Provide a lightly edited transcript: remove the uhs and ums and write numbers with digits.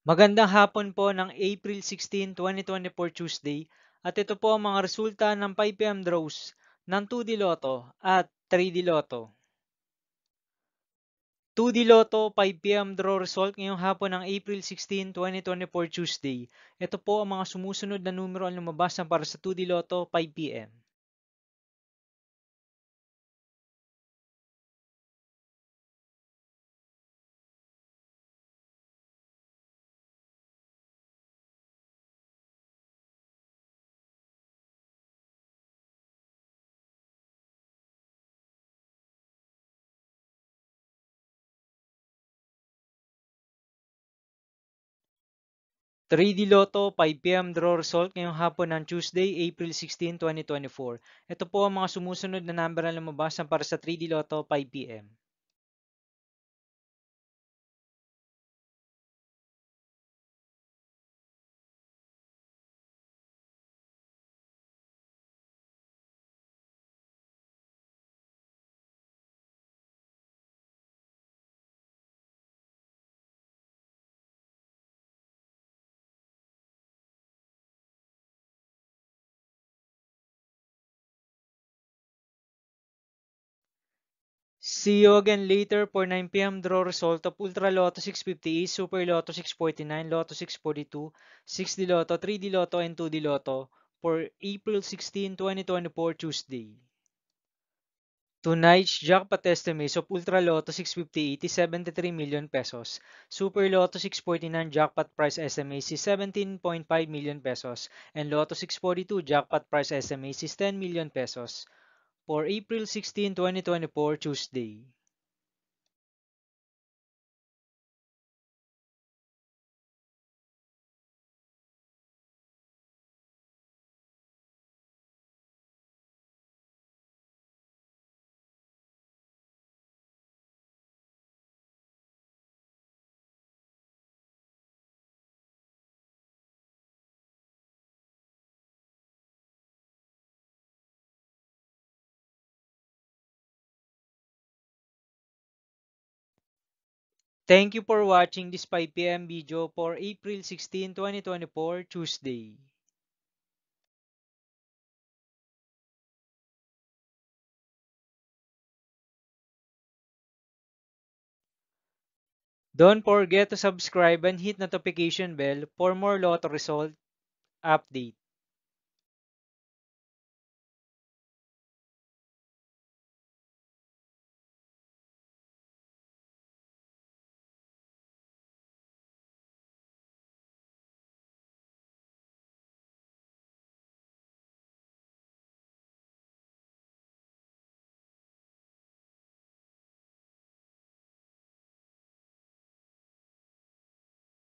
Magandang hapon po ng April 16, 2024 Tuesday at ito po ang mga resulta ng 5 PM draws ng 2D Lotto at 3D Lotto. 2D Lotto 5 PM draw result ngayong hapon ng April 16, 2024 Tuesday. Ito po ang mga sumusunod na numero ang lumabas na para sa 2D Lotto 5 PM. 3D Lotto 5 PM draw result ngayong hapon ng Tuesday, April 16, 2024. Ito po ang mga sumusunod na number na lumabas na para sa 3D Lotto 5 PM. See you again later for 9 PM draw result of Ultra Lotto 658, Super Lotto 649, Lotto 642, 6D Lotto, 3D Lotto, and 2D Lotto for April 16, 2024 Tuesday. Tonight's jackpot estimates of Ultra Lotto 658 is 73 million pesos. Super Lotto 649 jackpot price estimates is 17.5 million pesos. And Lotto 642 jackpot price estimates is 10 million pesos for April 16, 2024 Tuesday. Thank you for watching this 5 PM video for April 16, 2024 Tuesday. Don't forget to subscribe and hit notification bell for more lotto result update.